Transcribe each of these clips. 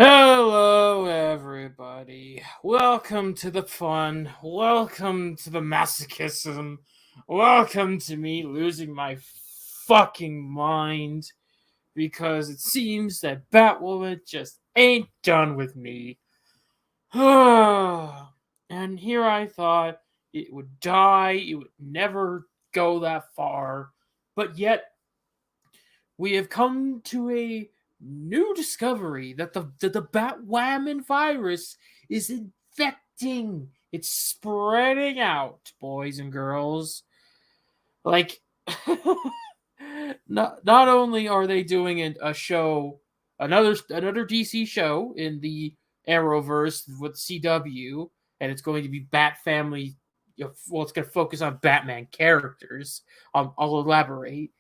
Hello, everybody. Welcome to the fun. Welcome to the masochism. Welcome to me losing my fucking mind because it seems that Batwoman just ain't done with me. And here I thought it would die, it would never go that far, but yet we have come to a new discovery that the BatWahmen virus is infecting. It's spreading out, boys and girls. Like, not only are they doing a show, another DC show in the Arrowverse with CW, and it's going to be BatFamily. Well, it's going to focus on Batman characters. I'll elaborate,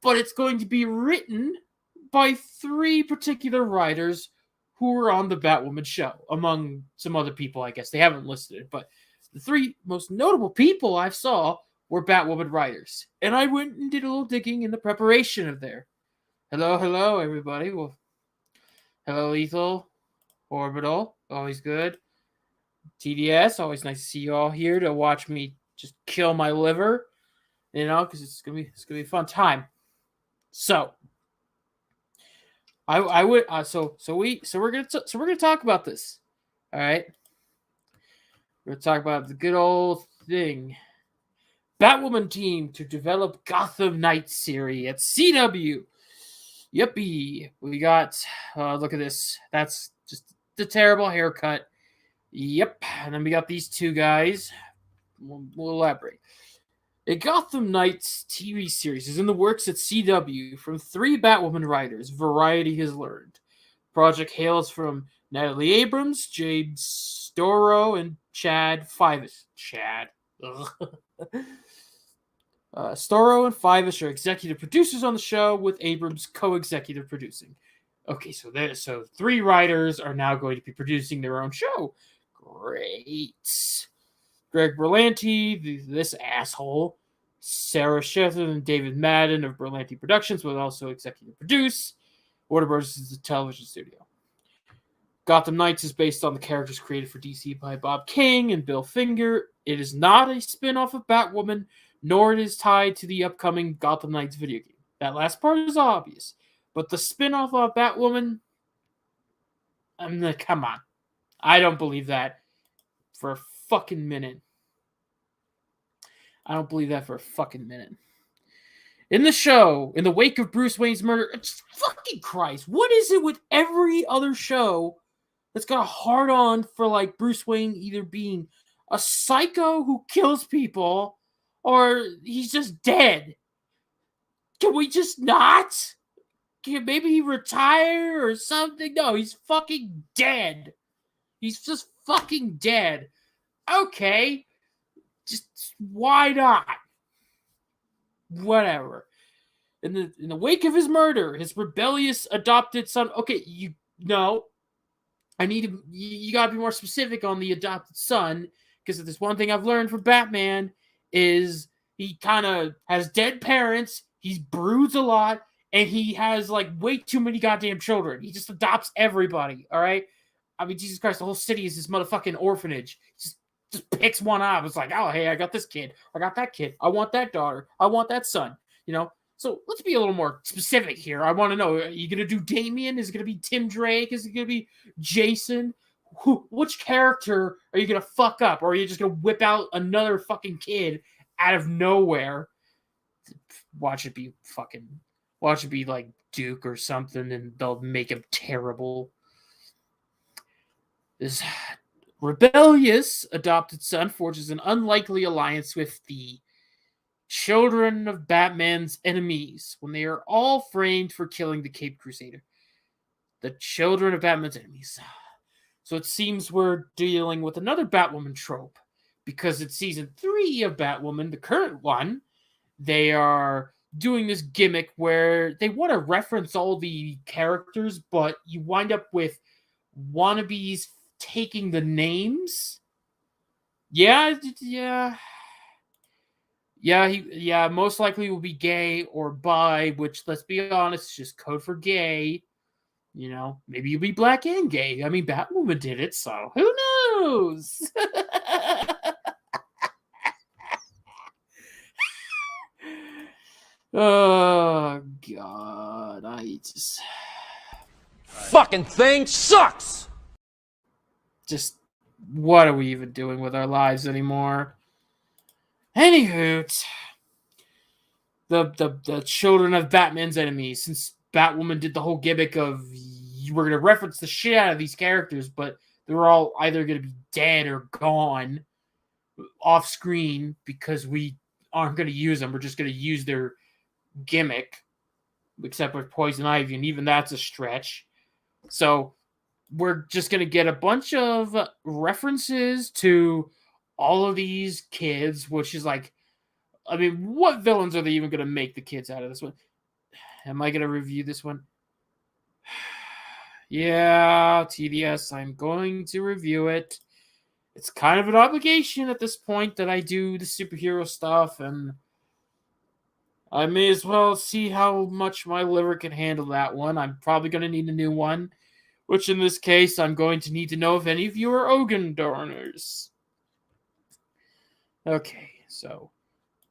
but it's going to be written by three particular writers who were on the Batwoman show, among some other people, I guess. They haven't listed it, but the three most notable people I saw were Batwoman writers. And I went and did a little digging in the preparation of their. Hello, everybody. Well, hello, Lethal, Orbital, always good. TDS, always nice to see you all here to watch me just kill my liver, because it's gonna be a fun time. So, I would we're gonna talk about this. All right, we're gonna talk about the good old thing. Batwoman team to develop Gotham Knights series at CW. Yippee! We got look at this. That's just the terrible haircut. Yep, and then we got these two guys. We'll elaborate. A Gotham Knights TV series is in the works at CW from three Batwoman writers, Variety has learned. Project hails from Natalie Abrams, Jade Storrow, and Chad Fivish. Storrow and Fivish are executive producers on the show, with Abrams co-executive producing. Okay, so three writers are now going to be producing their own show. Great. Greg Berlanti, this asshole, Sarah Sheffield, and David Madden of Berlanti Productions will also executive produce. Warner Bros. Is a television studio. Gotham Knights is based on the characters created for DC by Bob King and Bill Finger. It is not a spin-off of Batwoman, nor it is tied to the upcoming Gotham Knights video game. That last part is obvious. But the spin-off of Batwoman, come on. I don't believe that for a fucking minute. I don't believe that for a fucking minute. In the show, in the wake of Bruce Wayne's murder, it's fucking Christ. What is it with every other show that's got a hard on for like Bruce Wayne either being a psycho who kills people or he's just dead? Can we just not? Can maybe he retire or something? No, he's fucking dead. He's just fucking dead. Okay. Just why not? Whatever. In the wake of his murder, his rebellious adopted son. Okay, you gotta be more specific on the adopted son, because if there's one thing I've learned from Batman is he kind of has dead parents, he broods a lot, and he has like way too many goddamn children. He just adopts everybody, all right? I mean, Jesus Christ, the whole city is this motherfucking orphanage. Just picks one up. It's like, oh, hey, I got this kid. I got that kid. I want that daughter. I want that son. So let's be a little more specific here. I want to know, are you going to do Damian? Is it going to be Tim Drake? Is it going to be Jason? Which character are you going to fuck up? Or are you just going to whip out another fucking kid out of nowhere? Watch it be like Duke or something, and they'll make him terrible. This rebellious adopted son forges an unlikely alliance with the children of Batman's enemies when they are all framed for killing the Caped Crusader. The children of Batman's enemies. So it seems we're dealing with another Batwoman trope, because it's season 3 of Batwoman, the current one. They are doing this gimmick where they want to reference all the characters, but you wind up with wannabes taking the names. Yeah, most likely will be gay or bi, which, let's be honest, is just code for gay. You know, maybe you'll be black and gay. I mean, Batwoman did it, so who knows? Oh, God. I just... Fucking thing sucks! Just, what are we even doing with our lives anymore? Anywho, the children of Batman's enemies, since Batwoman did the whole gimmick of we're going to reference the shit out of these characters, but they're all either going to be dead or gone off screen because we aren't going to use them. We're just going to use their gimmick, except with Poison Ivy, and even that's a stretch. So we're just going to get a bunch of references to all of these kids, which is like, I mean, what villains are they even going to make the kids out of this one? Am I going to review this one? Yeah, TDS, I'm going to review it. It's kind of an obligation at this point that I do the superhero stuff, and I may as well see how much my liver can handle that one. I'm probably going to need a new one, which in this case, I'm going to need to know if any of you are organ donors. Okay, so,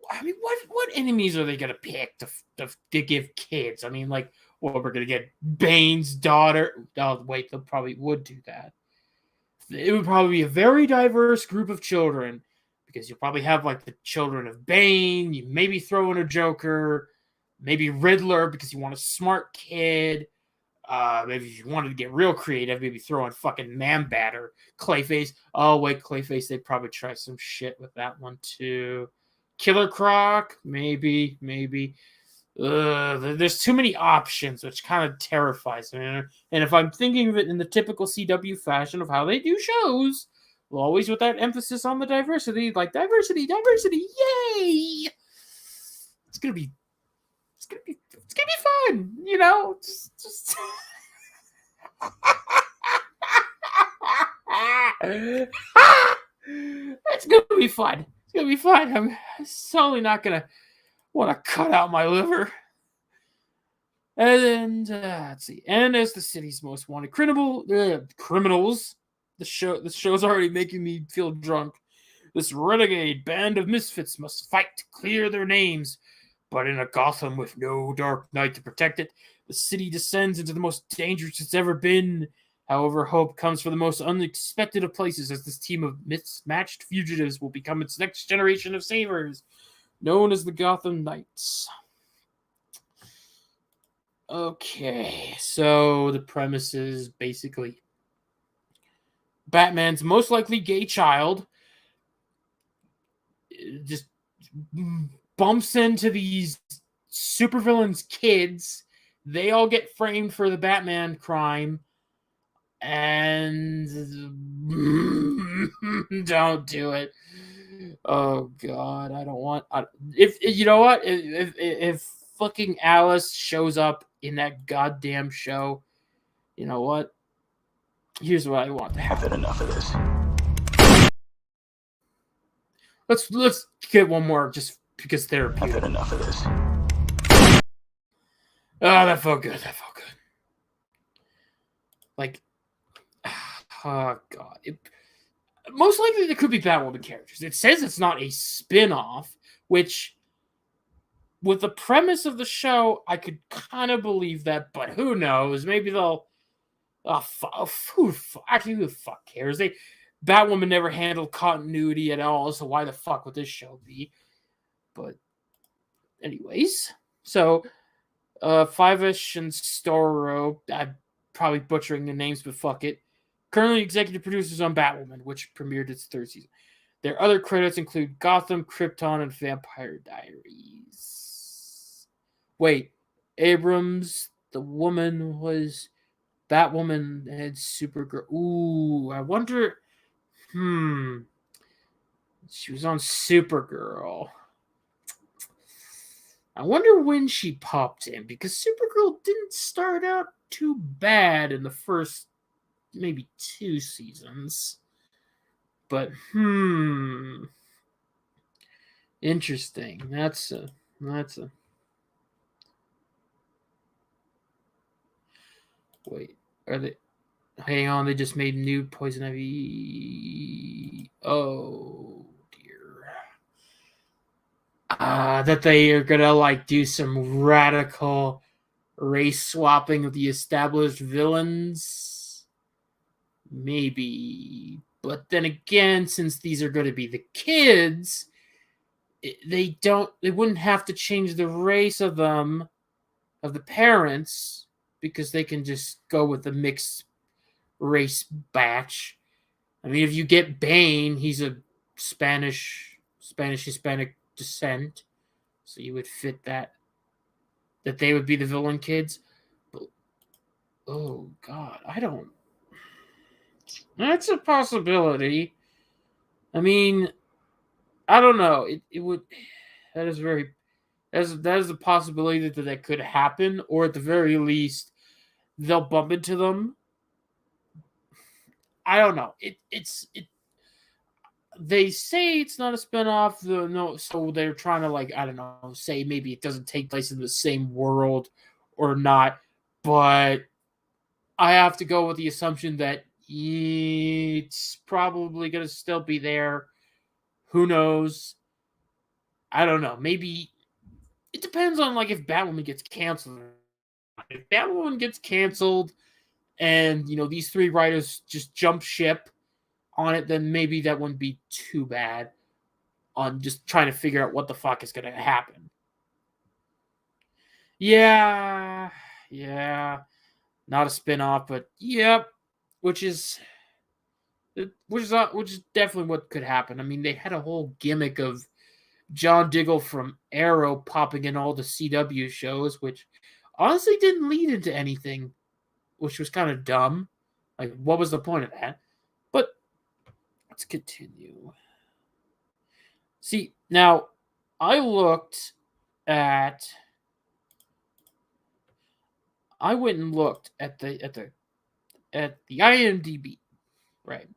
I mean, what enemies are they going to pick to give kids? I mean, like, well, we're going to get Bane's daughter. Oh, wait, they probably would do that. It would probably be a very diverse group of children, because you'll probably have, like, the children of Bane. You maybe throw in a Joker, maybe Riddler, because you want a smart kid. Maybe if you wanted to get real creative, maybe throw in fucking Man-Bat, Clayface. Oh, wait, Clayface, they'd probably try some shit with that one, too. Killer Croc, maybe. There's too many options, which kind of terrifies me. And if I'm thinking of it in the typical CW fashion of how they do shows, well, always with that emphasis on the diversity, like diversity, yay! It's gonna be fun, you know. Just... It's gonna be fun. It's gonna be fun. I'm certainly not gonna want to cut out my liver. And let's see. And as the city's most wanted criminals, the show's already making me feel drunk. This renegade band of misfits must fight to clear their names. But in a Gotham with no Dark Knight to protect it, the city descends into the most dangerous it's ever been. However, hope comes from the most unexpected of places, as this team of mismatched fugitives will become its next generation of savers, known as the Gotham Knights. Okay, so the premise is basically Batman's most likely gay child just bumps into these supervillains' kids. They all get framed for the Batman crime, and don't do it. Oh God, I don't want. If you know what, if fucking Alice shows up in that goddamn show, you know what? Here's what I want to happen. I've had enough of this. Let's get one more, just because they're. I've had enough of this. Oh, that felt good. Like, oh God. Most likely there could be Batwoman characters. It says it's not a spin-off, which, with the premise of the show, I could kind of believe that, but who knows? Maybe they'll... who the fuck cares? Batwoman never handled continuity at all, so why the fuck would this show be? But anyways, so Five-ish and Storrow, I'm probably butchering the names, but fuck it. Currently executive producers on Batwoman, which premiered its third season. Their other credits include Gotham, Krypton, and Vampire Diaries. Wait, Abrams, the woman was Batwoman and Supergirl. Ooh, I wonder. She was on Supergirl. I wonder when she popped in, because Supergirl didn't start out too bad in the first maybe 2 seasons. But interesting. That's a Wait, are they? Hang on, they just made new Poison Ivy. Oh dear. That they are gonna like do some radical race swapping of the established villains. Maybe, but then again, since these are going to be the kids, they wouldn't have to change the race of them, of the parents, because they can just go with the mixed race batch. I mean, if you get Bane, he's a Spanish Hispanic descent, so you would fit that they would be the villain kids. But, oh God, I don't. That's a possibility. I mean, I don't know. It would. That is very. That is a possibility that could happen, or at the very least, they'll bump into them. I don't know. It. They say it's not a spinoff, though. No, so they're trying to like I don't know, say maybe it doesn't take place in the same world, or not. But I have to go with the assumption that it's probably going to still be there. Who knows? I don't know. Maybe it depends on like if Batwoman gets canceled. If Batwoman gets canceled, and these three writers just jump ship on it, then maybe that wouldn't be too bad. On just trying to figure out what the fuck is going to happen. Yeah, not a spinoff, but yep, which is definitely what could happen. I mean, they had a whole gimmick of John Diggle from Arrow popping in all the CW shows, which honestly didn't lead into anything, which was kind of dumb. Like, what was the point of that? But let's continue. See, now I went and looked at the IMDb, right?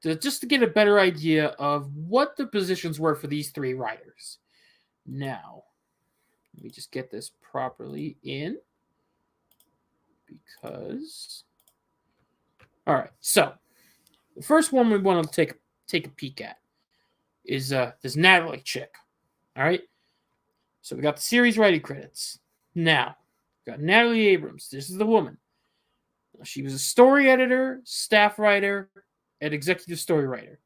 Just to get a better idea of what the positions were for these three writers. Now, let me just get this properly in, because all right. So the first one we want to take a peek at is this Natalie chick. All right. So we got the series writing credits. Now we got Natalie Abrams. This is the woman. She was a story editor, staff writer, and executive story writer.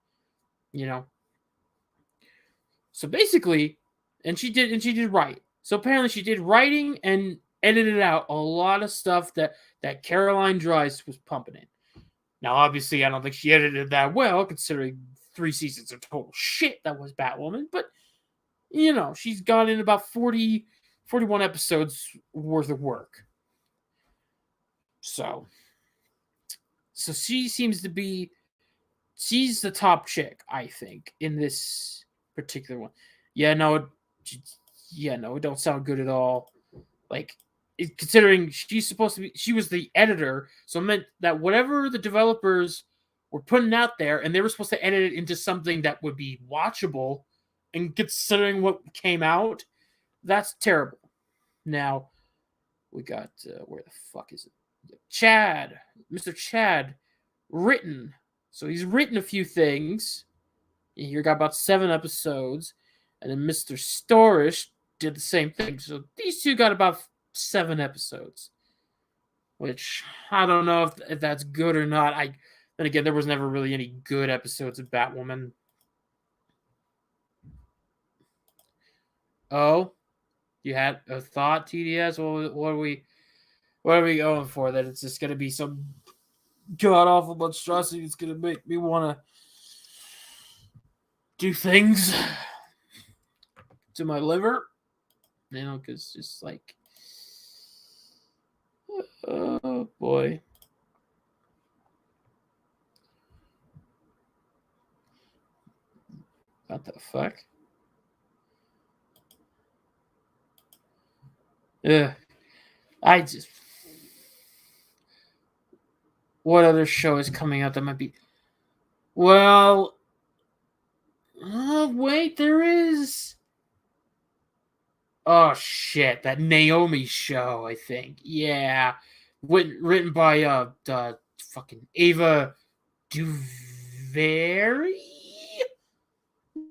So basically, and she did write. So apparently she did writing and edited out a lot of stuff that Caroline Dries was pumping in. Now, obviously, I don't think she edited that well, considering 3 seasons of total shit that was Batwoman. But, she's got in about 41 episodes worth of work. So she seems to be, she's the top chick, I think, in this particular one. It don't sound good at all. Like, considering she was the editor, so it meant that whatever the developers were putting out there, and they were supposed to edit it into something that would be watchable, and considering what came out, that's terrible. Now, we got, where the fuck is it? Mr. Chad, written. So he's written a few things. You got about 7 episodes. And then Mr. Storish did the same thing. So these two got about 7 episodes. Which, I don't know if that's good or not. Then again, there was never really any good episodes of Batwoman. Oh? You had a thought, TDS? What are we going for? That it's just going to be some god-awful monstrosity that's going to make me want to do things to my liver? Because just like... Oh, boy. What the fuck? Yeah. What other show is coming out that might be... Well... wait, there is... Oh, shit. That Naomi show, I think. Yeah. written by fucking Ava DuVernay.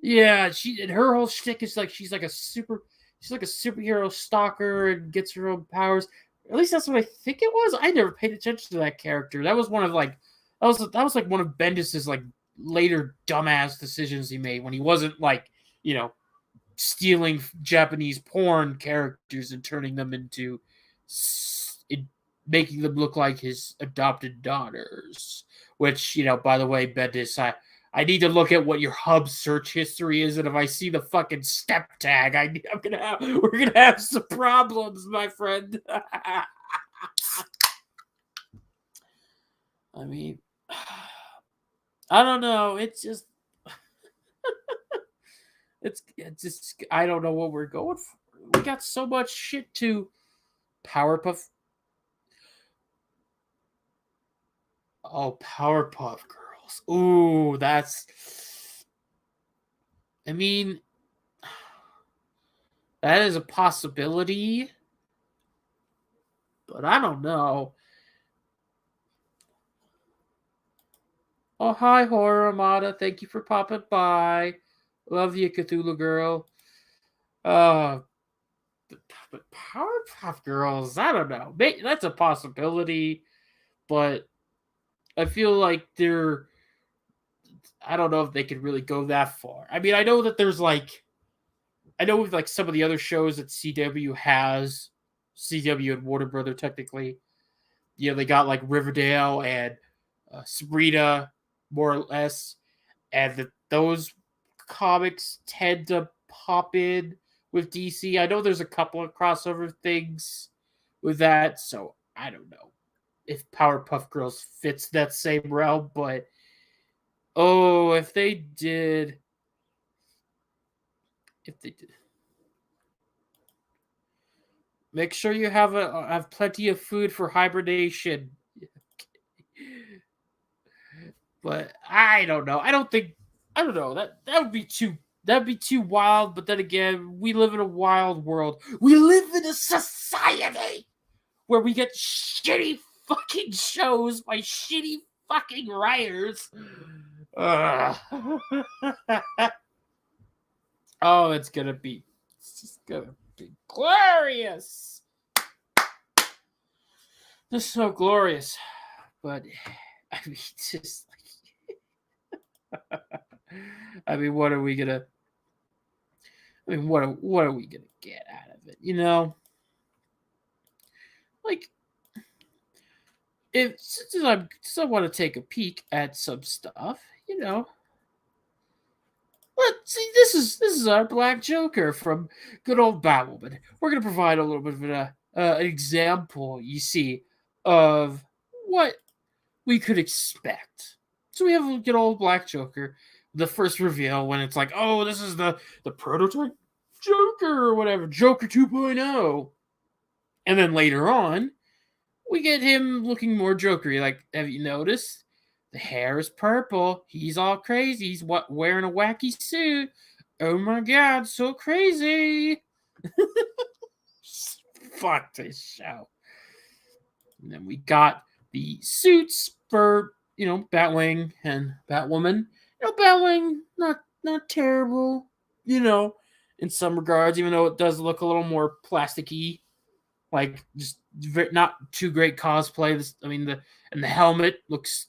Yeah, and her whole shtick is like she's like a superhero stalker and gets her own powers. At least that's what I think it was. I never paid attention to that character. That was one of like that was like one of Bendis's like later dumbass decisions he made when he wasn't like, stealing Japanese porn characters and turning them into making them look like his adopted daughters. Which, by the way, Bendis, I need to look at what your hub search history is, and if I see the fucking step tag, we're gonna have some problems, my friend. I mean, I don't know. It's just, it's just, I don't know what we're going for. We got so much shit to Powerpuff. Oh, Powerpuff Girls. Ooh, I mean, that is a possibility, but I don't know. Oh, hi, Horror Armada. Thank you for popping by. Love you, Cthulhu Girl. But Powerpuff Girls, I don't know. That's a possibility, but I feel like I don't know if they could really go that far. I mean, I know that there's with like some of the other shows that CW and Warner Brother technically, they got like Riverdale and Sabrina, more or less, and those comics tend to pop in with DC. I know there's a couple of crossover things with that, so I don't know if Powerpuff Girls fits that same realm, but if they did, make sure you have plenty of food for hibernation. But I don't know. I don't know. That would be too wild, but then again, we live in a wild world. We live in a society where we get shitty fucking shows by shitty fucking writers. Oh, it's just gonna be glorious. This is so glorious. But I mean, just I mean, what are we gonna get out of it? Like, since I want to take a peek at some stuff, let's see. This is our Black Joker from good old BatWahmen. We're gonna provide a little bit of an example, you see, of what we could expect. So we have a good old Black Joker. The first reveal when it's like, oh, this is the prototype Joker or whatever, Joker 2.0. And then later on, we get him looking more jokery. Like, have you noticed? The hair is purple. He's all crazy. He's wearing a wacky suit. Oh my god, so crazy. Fuck this show. And then we got the suits for, Batwing and Batwoman. Batwing, not terrible, in some regards, even though it does look a little more plasticky. Like, just not too great cosplay. The helmet looks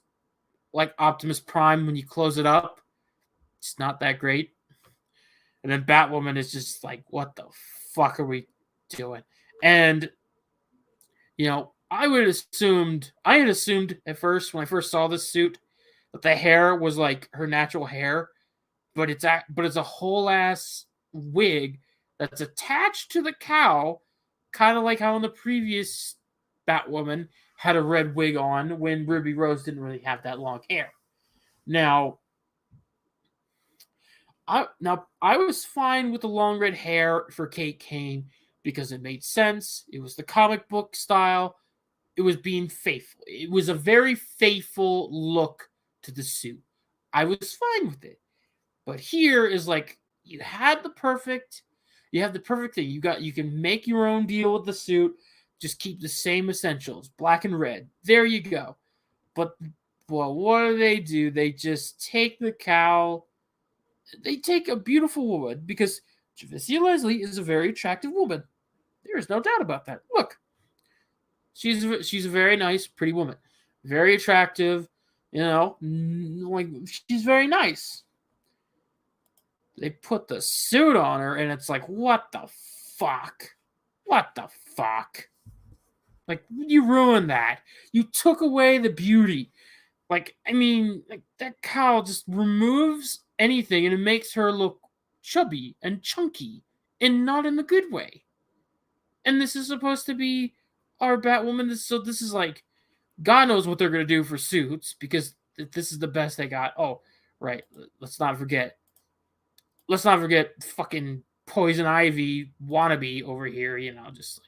like Optimus Prime when you close it up. It's not that great. And then Batwoman is just like, what the fuck are we doing? And, I had assumed at first, when I first saw this suit, that the hair was like her natural hair, but it's a whole ass wig that's attached to the cowl, kind of like how in the previous Batwoman had a red wig on when Ruby Rose didn't really have that long hair. Now I was fine with the long red hair for Kate Kane because it made sense. It was the comic book style. It was being faithful. It was a very faithful look to the suit. I was fine with it. But here is like, you have the perfect thing. You can make your own deal with the suit. Just keep the same essentials, black and red. There you go. But, well, what do? They just take the cowl. They take a beautiful woman, because Javicia Leslie is a very attractive woman. There is no doubt about that. Look, she's a very nice, pretty woman, very attractive. Like, she's very nice. They put the suit on her, and it's like, what the fuck? What the fuck? Like, you ruined that. You took away the beauty. Like, I mean, like, that cowl just removes anything, and it makes her look chubby and chunky, and not in the good way. And this is supposed to be our Batwoman. So this is like, God knows what they're going to do for suits, because this is the best they got. Oh, right. Let's not forget fucking Poison Ivy wannabe over here, just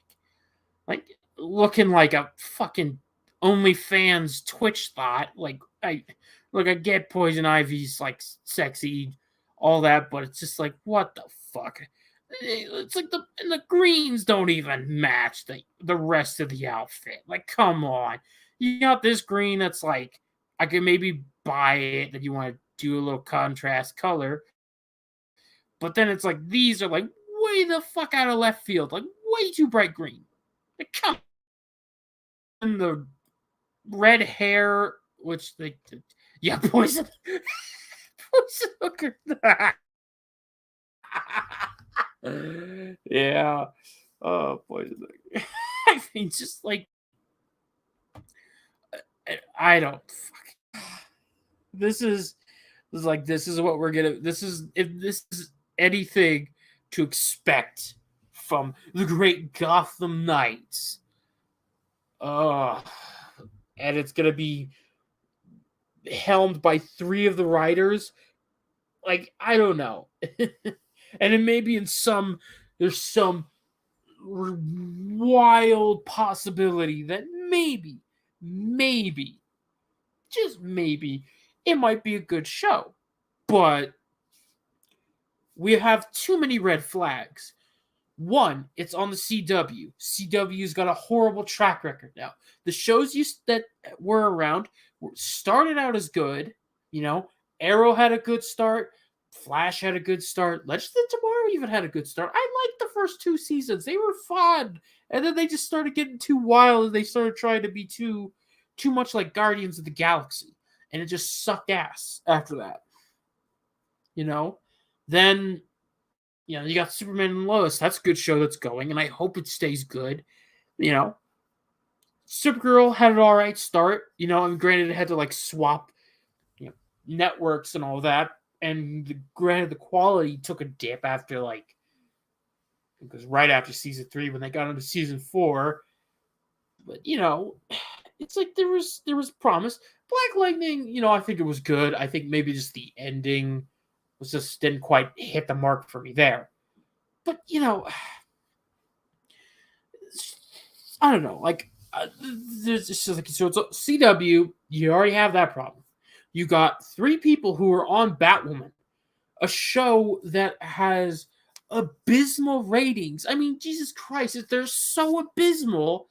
like looking like a fucking OnlyFans Twitch thought. Like, I get Poison Ivy's like sexy, all that, but it's just like, what the fuck? It's like the greens don't even match the rest of the outfit. Like, come on. You got this green that's like, I could maybe buy it that you want to do a little contrast color. But then it's like, these are like way the fuck out of left field. Like, way too bright green. Like, come on. The red hair, which Poison Hooker. Yeah. Oh, Poison Hooker. I mean, just like, I don't. This is what we're gonna. If this is anything to expect from the great Gotham Knights. And it's gonna be helmed by 3 of the writers. Like, I don't know. And it may be there's some wild possibility that maybe, just maybe, it might be a good show. But we have too many red flags. One, it's on the CW. CW's got a horrible track record now. The shows that were around started out as good. Arrow had a good start. Flash had a good start. Legends of Tomorrow even had a good start. I liked the first 2 seasons. They were fun. And then they just started getting too wild, and they started trying to be too much like Guardians of the Galaxy. And it just sucked ass after that. Then, you got Superman and Lois. That's a good show that's going, and I hope it stays good. Supergirl had an all right start. And granted, it had to like swap, networks and all that. And granted, the quality took a dip after because right after season 3 when they got into season 4. But it's like there was promise. Black Lightning, I think it was good. I think maybe just the ending was just didn't quite hit the mark for me there. But I don't know. Like, there's just like, so it's CW. You already have that problem. You got 3 people who are on Batwoman, a show that has abysmal ratings. I mean, Jesus Christ, they're so abysmal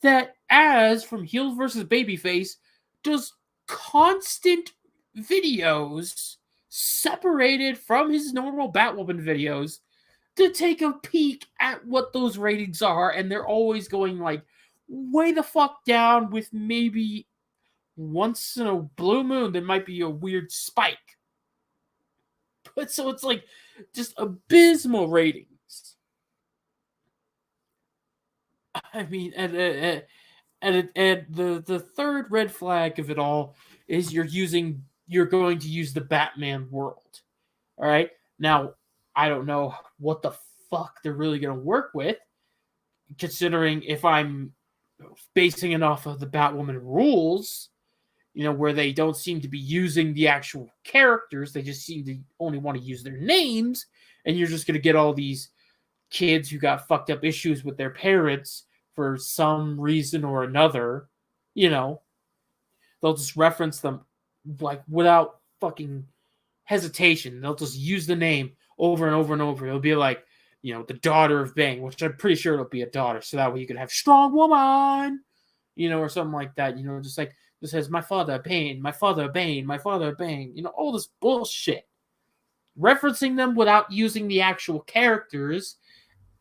that Az from Heels versus Babyface does constant videos separated from his normal Batwoman videos to take a peek at what those ratings are, and they're always going like way the fuck down, with maybe once in a blue moon there might be a weird spike. But so it's like just abysmal ratings. I mean, and the third red flag of it all is you're going to use the Batman world. All right, now I don't know what the fuck they're really going to work with, considering if I'm basing it off of the Batwoman rules, where they don't seem to be using the actual characters. They just seem to only want to use their names. And you're just going to get all these kids who got fucked up issues with their parents for some reason or another. They'll just reference them like without fucking hesitation. They'll just use the name over and over and over. It'll be like, the daughter of Bane, which I'm pretty sure it'll be a daughter, so that way you could have strong woman, or something like that, just like it says my father Bane, my father Bane, my father Bane, all this bullshit, referencing them without using the actual characters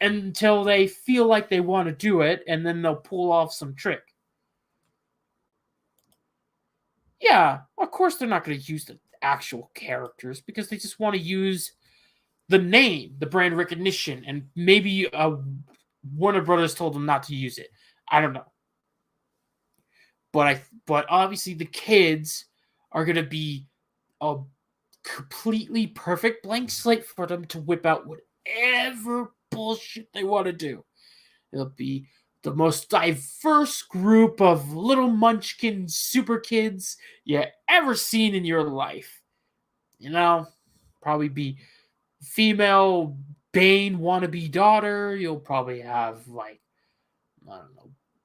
until they feel like they want to do it, and then they'll pull off some trick. Yeah, of course they're not going to use the actual characters because they just want to use the name, the brand recognition, and maybe Warner Brothers told them not to use it. I don't know. But obviously the kids are going to be a completely perfect blank slate for them to whip out whatever bullshit they want to do. It'll be the most diverse group of little munchkin super kids you ever seen in your life. Probably be female Bane wannabe daughter. You'll probably have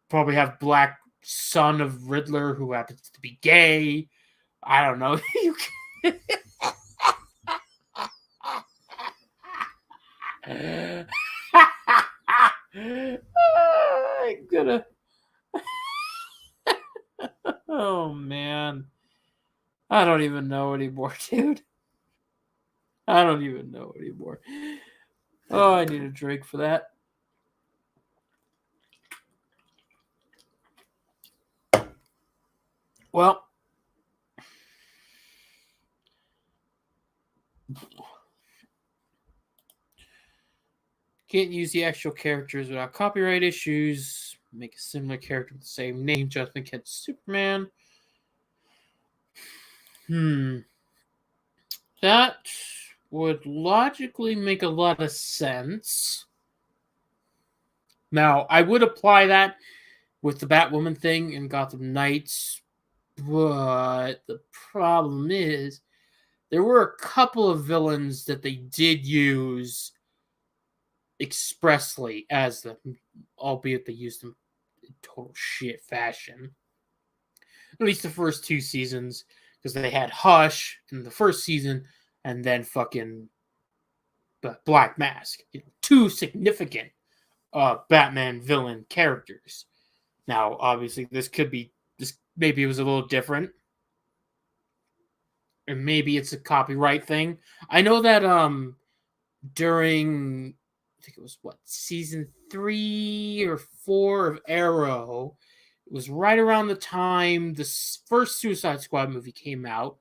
probably have black son of Riddler who happens to be gay. I don't know. I'm gonna. Oh man, I don't even know anymore, dude. I don't even know anymore. Oh, I need a drink for that. Well, can't use the actual characters without copyright issues. Make a similar character with the same name, Judgment against Superman. That would logically make a lot of sense. Now, I would apply that with the Batwoman thing in Gotham Knights, but the problem is there were a couple of villains that they did use expressly as them, albeit they used them in total shit fashion. At least the first 2 seasons, because they had Hush in the first season, and then fucking Black Mask. 2 significant Batman villain characters. Now, obviously, this maybe it was a little different. And maybe it's a copyright thing. I know that during, I think it was season 3 or 4 of Arrow, it was right around the time the first Suicide Squad movie came out.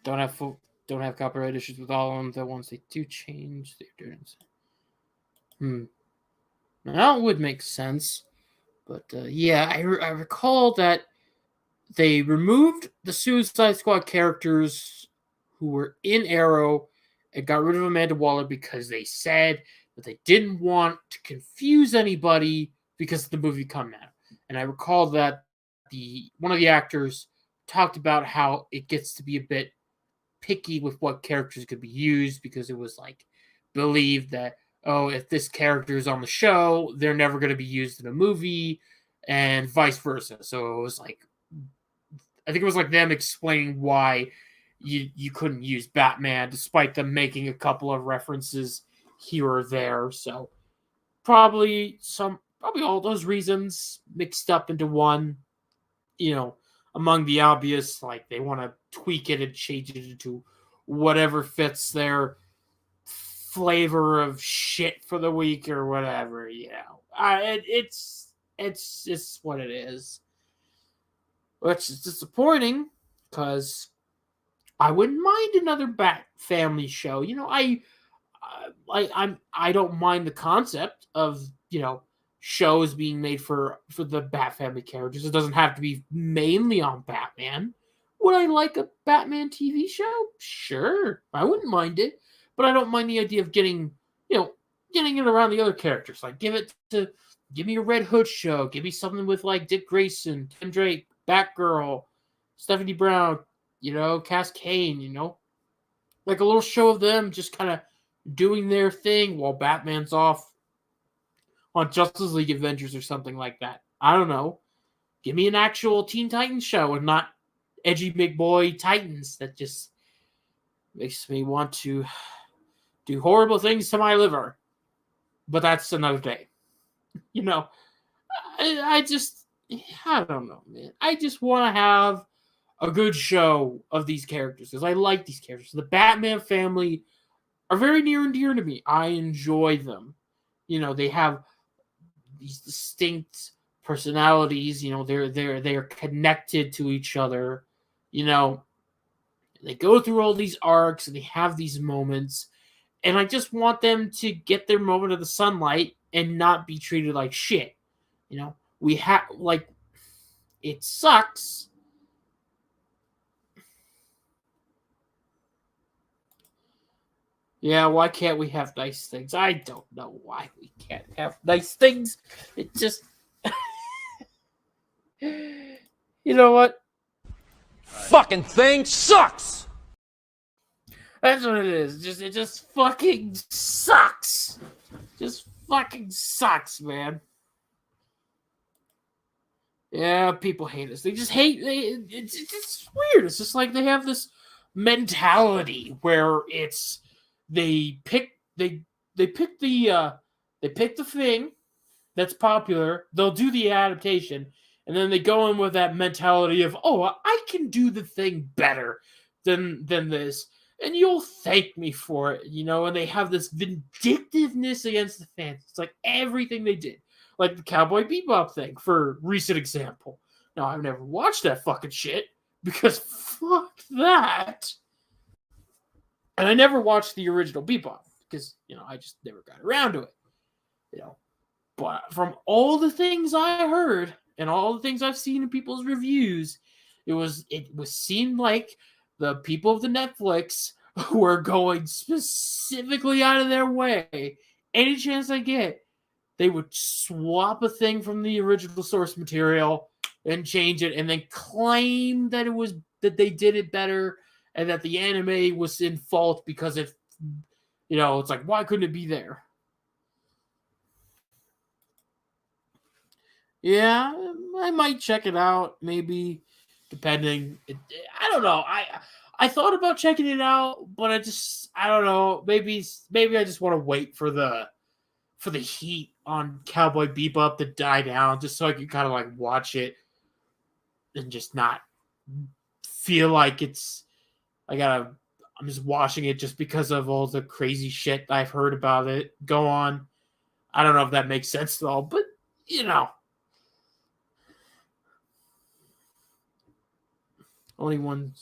Don't have copyright issues with all of them. The ones they do change, they're doing. Now it would make sense, but yeah, I recall that they removed the Suicide Squad characters who were in Arrow and got rid of Amanda Waller because they said that they didn't want to confuse anybody because of the movie coming out. And I recall that one of the actors talked about how it gets to be a bit picky with what characters could be used because it was believed that, oh, if this character is on the show, they're never going to be used in a movie, and vice versa. So it was I think it was them explaining why you couldn't use Batman, despite them making a couple of references here or there. So probably all those reasons mixed up into one. Among the obvious, they want to tweak it and change it into whatever fits their flavor of shit for the week or whatever. It's what it is, which is disappointing because I wouldn't mind another BatFamily show. I don't mind the concept of shows being made for the BatFamily characters. It doesn't have to be mainly on Batman. Would I like a Batman TV show? Sure, I wouldn't mind it, but I don't mind the idea of getting it around the other characters. Give me a Red Hood show. Give me something with Dick Grayson, Tim Drake, Batgirl, Stephanie Brown, Cass Kane, a little show of them just kind of doing their thing while Batman's off on Justice League Adventures or something like that. I don't know. Give me an actual Teen Titans show and not edgy McBoy Titans that just makes me want to do horrible things to my liver. But that's another day. You know, I don't know, man. I just want to have a good show of these characters because I like these characters. The Batman family are very near and dear to me. I enjoy them. You know, they have these distinct personalities. You know, they're connected to each other. You know, they go through all these arcs and they have these moments. And I just want them to get their moment of the sunlight and not be treated like shit. You know, we have, like, it sucks. Yeah, why can't we have nice things? I don't know why we can't have nice things. It just. You know what? Fucking thing sucks! That's what it is. It just fucking sucks. Just fucking sucks, man. Yeah, people hate us. They just hate. It's weird. It's just like they have this mentality where it's they pick the thing that's popular. They'll do the adaptation, and then they go in with that mentality of, oh, I can do the thing better than this, and you'll thank me for it, you know. And they have this vindictiveness against the fans. It's like everything they did. Like the Cowboy Bebop thing, for recent example. Now, I've never watched that fucking shit, because fuck that. And I never watched the original Bebop, because, you know, I just never got around to it. You know. But from all the things I heard, and all the things I've seen in people's reviews, it seemed like the people of the Netflix who are going specifically out of their way, any chance they get, they would swap a thing from the original source material and change it, and then claim that that they did it better, and that the anime was in fault because it's like, why couldn't it be there? Yeah, I might check it out, maybe, depending. I don't know. I thought about checking it out, but I don't know. Maybe I just want to wait for the heat on Cowboy Bebop to die down, just so I can kind of like watch it and just not feel like I'm just watching it just because of all the crazy shit I've heard about it go on. I don't know if that makes sense at all, but you know. Only one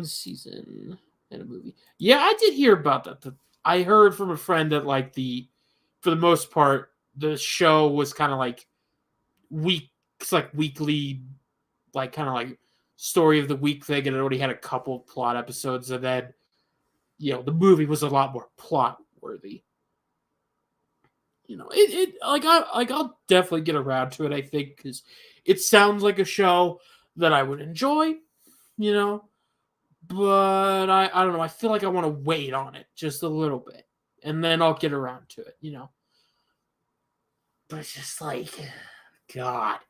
season and a movie. Yeah, I did hear about that. I heard from a friend that for the most part, the show was kind of like weekly, like kind of like story of the week thing, and it already had a couple plot episodes, and then the movie was a lot more plot worthy. I'll definitely get around to it, I think, because it sounds like a show that I would enjoy, but I don't know. I feel like I want to wait on it just a little bit, and then I'll get around to it, But it's just like, God,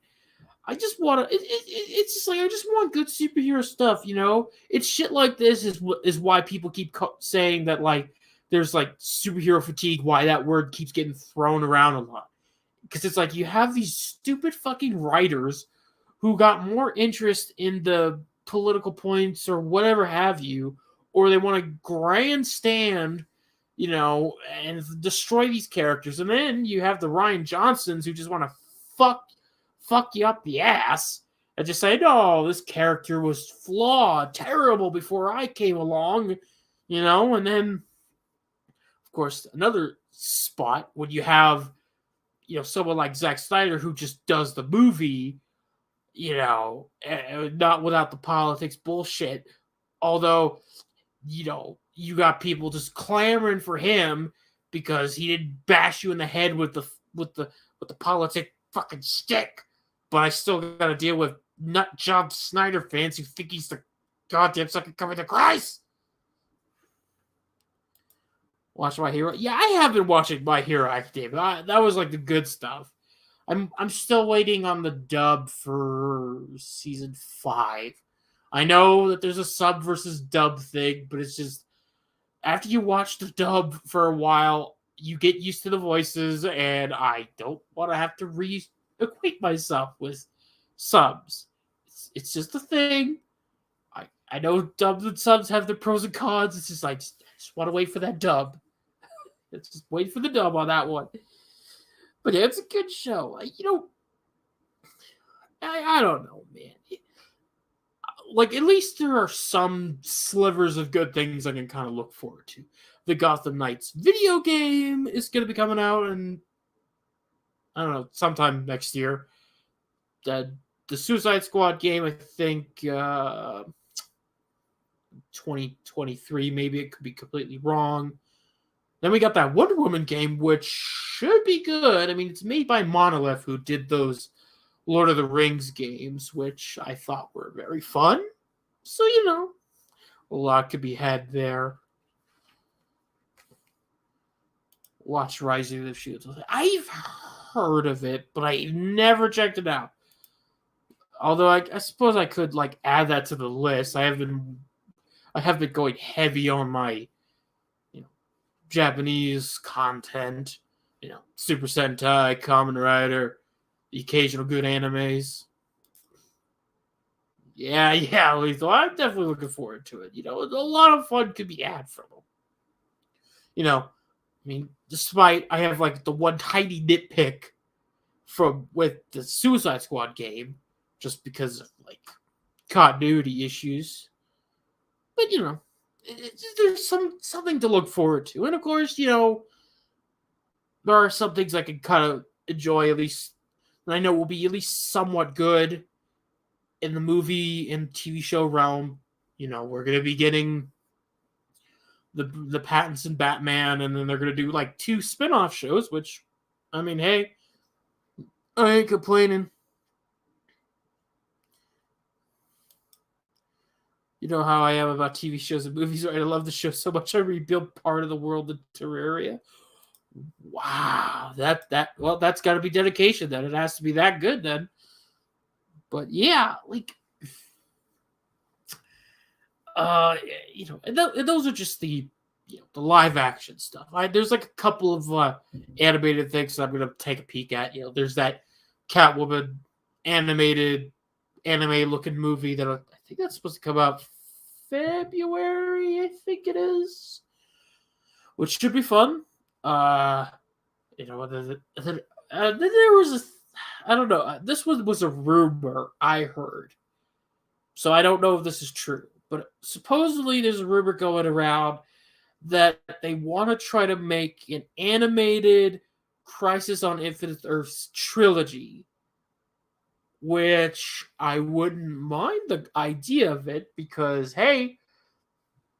I just want to. It's just like I just want good superhero stuff, It's shit like this is why people keep saying that there's superhero fatigue. Why that word keeps getting thrown around a lot. Because it's like you have these stupid fucking writers who got more interest in the political points or whatever have you, or they want to grandstand, and destroy these characters. And then you have the Ryan Johnsons who just want to fuck you up the ass and just say, no, this character was flawed, terrible before I came along, and then, of course, another spot when you have someone like Zack Snyder who just does the movie, not without the politics bullshit. Although, you got people just clamoring for him because he didn't bash you in the head with the politic fucking stick. But I still got to deal with nut job Snyder fans who think he's the goddamn second coming to Christ. Watch My Hero. Yeah, I have been watching My Hero Academia. That was the good stuff. I'm still waiting on the dub for season 5. I know that there's a sub versus dub thing, but it's just after you watch the dub for a while, you get used to the voices, and I don't want to have to re-equate myself with subs. It's just a thing. I know dubs and subs have their pros and cons. It's just I just want to wait for that dub. Let's just wait for the dub on that one. But yeah, it's a good show. I don't know, man. Like, at least there are some slivers of good things I can kind of look forward to. The Gotham Knights video game is going to be coming out in, I don't know, sometime next year. The Suicide Squad game, I think, 2023, maybe. It could be completely wrong. Then we got that Wonder Woman game, which should be good. I mean, it's made by Monolith, who did those Lord of the Rings games, which I thought were very fun. So, a lot could be had there. Watch Rising of the Shields. I've heard of it, but I've never checked it out. Although I suppose I could add that to the list. I have been going heavy on my Japanese content, Super Sentai, Kamen Rider, the occasional good animes. Yeah, Lethal. I'm definitely looking forward to it. A lot of fun could be had from them. Despite I have the one tiny nitpick with the Suicide Squad game, just because of continuity issues. But there's something to look forward to, and of course, there are some things I can kind of enjoy, at least, and I know will be at least somewhat good in the movie and TV show realm. We're gonna be getting the Pattinson Batman, and then they're gonna do 2 spin-off shows, which, I mean, hey, I ain't complaining. You know how I am about TV shows and movies, right? I love the show so much I rebuild part of the world in Terraria. Wow, that's got to be dedication. Then it has to be that good. Then, but yeah, and those are just the live action stuff. There's a couple of animated things that I'm gonna take a peek at. There's that Catwoman animated anime looking movie that I think that's supposed to come out February, I think it is, which should be fun. Then there was I don't know. This was a rumor I heard, so I don't know if this is true. But supposedly there's a rumor going around that they want to try to make an animated Crisis on Infinite Earths trilogy, which I wouldn't mind the idea of it because, hey,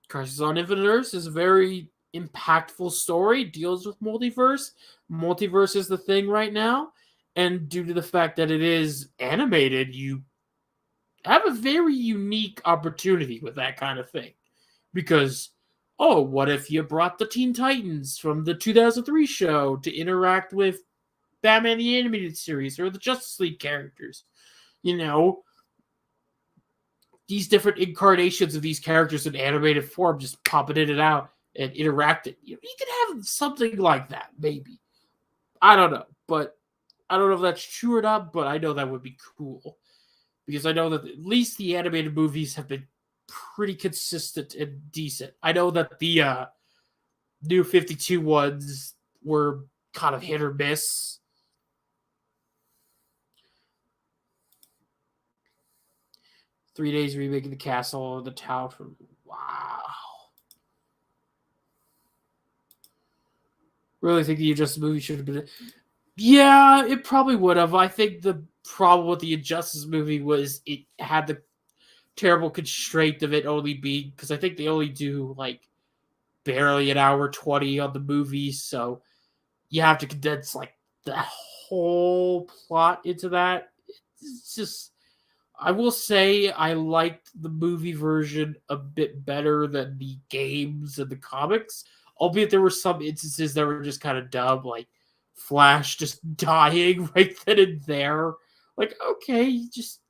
Crisis on Infinite Earths is a very impactful story, deals with multiverse. Multiverse is the thing right now, and due to the fact that it is animated, you have a very unique opportunity with that kind of thing. Because, what if you brought the Teen Titans from the 2003 show to interact with Batman the Animated Series or the Justice League characters? These different incarnations of these characters in animated form, just popping in and out and interacting. You could have something like that, maybe. I don't know, but I don't know if that's true or not, but I know that would be cool. Because I know that at least the animated movies have been pretty consistent and decent. I know that the New 52 ones were kind of hit or miss. "3 Days remaking the castle and the town from..." Wow. Really think the Injustice movie should have been... Yeah, it probably would have. I think the problem with the Injustice movie was it had the terrible constraint of it only being... Because I think they only do, barely an hour 20 on the movie, so you have to condense, the whole plot into that. It's just... I will say I liked the movie version a bit better than the games and the comics, albeit there were some instances that were just kind of dumb, Flash just dying right then and there. Like, okay, he just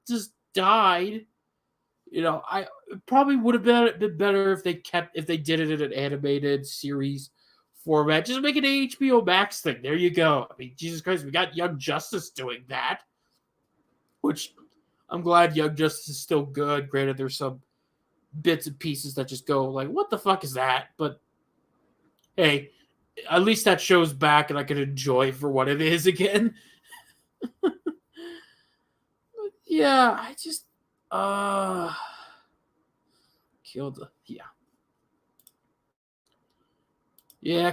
died. You know, it probably would have been better if they did it in an animated series format. Just make it an HBO Max thing. There you go. I mean, Jesus Christ, we got Young Justice doing that, which I'm glad Young Justice is still good. Granted, there's some bits and pieces that just go like, what the fuck is that? But hey, at least that show's back and I can enjoy it for what it is again. Yeah, I just killed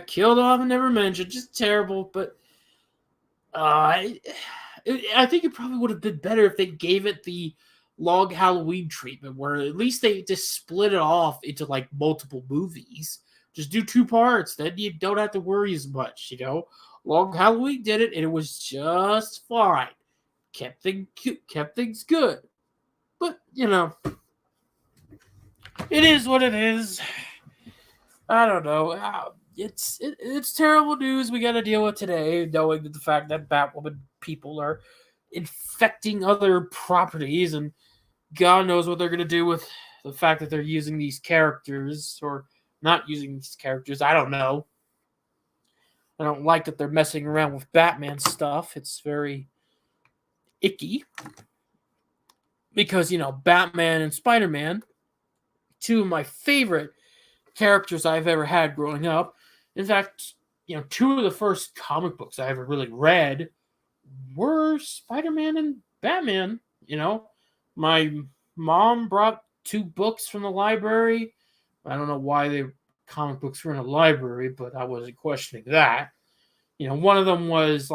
killed off and never mentioned. Just terrible, but I think it probably would have been better if they gave it the Long Halloween treatment, where at least they just split it off into like multiple movies. Just do 2 parts, then you don't have to worry as much, you know. Long Halloween did it, and it was just fine. Kept things good, but you know, it is what it is. I don't know. It's terrible news we got to deal with today, knowing that the fact that Batwoman people are infecting other properties, and God knows what they're going to do with the fact that they're using these characters or not using these characters. I don't know. I don't like that they're messing around with Batman stuff. It's very icky because, you know, Batman and Spider-Man, 2 of my favorite characters I've ever had growing up. In fact, you know, 2 of the first comic books I ever really read were Spider-Man and Batman. You know, my mom brought 2 books from the library. I don't know why comic books were in a library, but I wasn't questioning that. You know, one of them was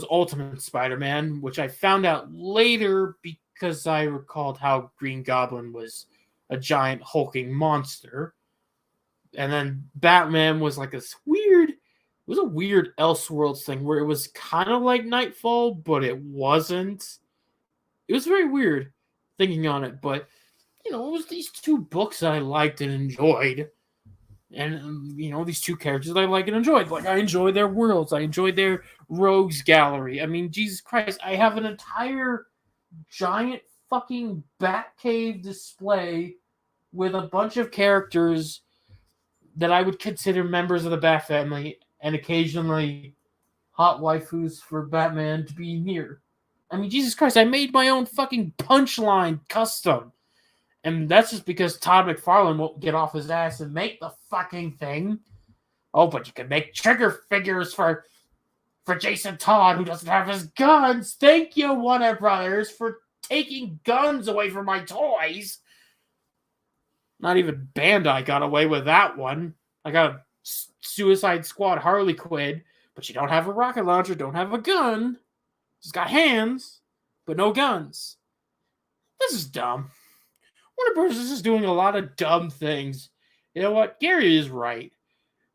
Ultimate Spider-Man, which I found out later because I recalled how Green Goblin was a giant hulking monster. And then Batman was like this weird, it was a weird Elseworlds thing where it was kind of like Nightfall, but it wasn't. It was very weird thinking on it, but you know, it was these 2 books I liked and enjoyed. And, you know, these 2 characters I like and enjoyed. Like, I enjoy their worlds. I enjoyed their rogues gallery. I mean, Jesus Christ, I have an entire giant fucking Batcave display with a bunch of characters that I would consider members of the BatFamily and occasionally hot waifus for Batman to be near. I mean, Jesus Christ, I made my own fucking punchline custom. And that's just because Todd McFarlane won't get off his ass and make the fucking thing. Oh, but you can make trigger figures for Jason Todd, who doesn't have his guns. Thank you, Warner Brothers, for taking guns away from my toys. Not even Bandai got away with that one. I got a Suicide Squad Harley Quinn, but you don't have a rocket launcher, don't have a gun. She's got hands, but no guns. This is dumb. Warner Brothers is just doing a lot of dumb things. You know what? Gary is right.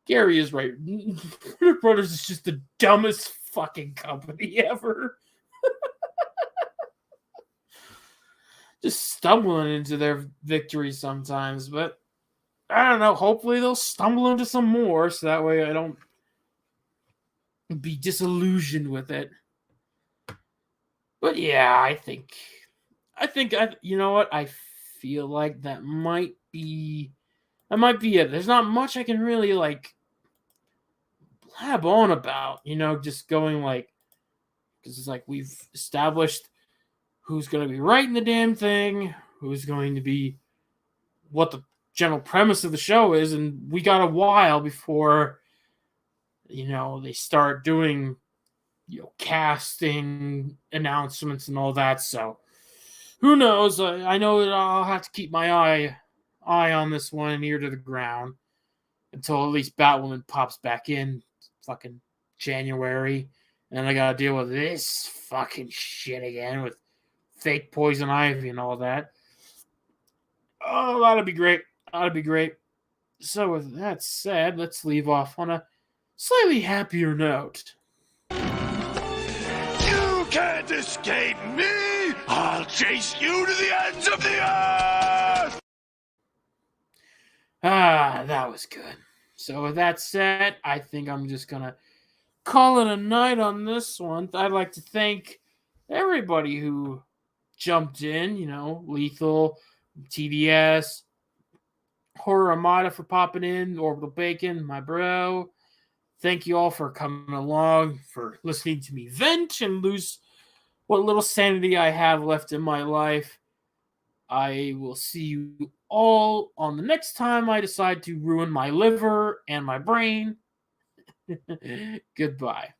Warner Brothers is just the dumbest fucking company ever. Just stumbling into their victory sometimes, but I don't know. Hopefully they'll stumble into some more, so that way I don't be disillusioned with it. But yeah, I think you know what? I feel like that might be it. There's not much I can really like blab on about, you know, just going like, because it's like we've established who's going to be writing the damn thing, who's going to be what the general premise of the show is, and we got a while before, you know, they start doing, you know, casting announcements and all that. So who knows? I know that I'll have to keep my eye on this one and ear to the ground until at least Batwoman pops back in fucking January, and I gotta deal with this fucking shit again with fake Poison Ivy and all that. Oh, that'll be great. So with that said, let's leave off on a slightly happier note. You can't escape me! I'll chase you to the ends of the earth! Ah, that was good. So with that said, I think I'm just gonna call it a night on this one. I'd like to thank everybody who jumped in, Lethal, TDS, Horror Armada for popping in, Orbital Bacon, my bro. Thank you all for coming along, for listening to me vent and lose what little sanity I have left in my life. I will see you all on the next time I decide to ruin my liver and my brain. Goodbye.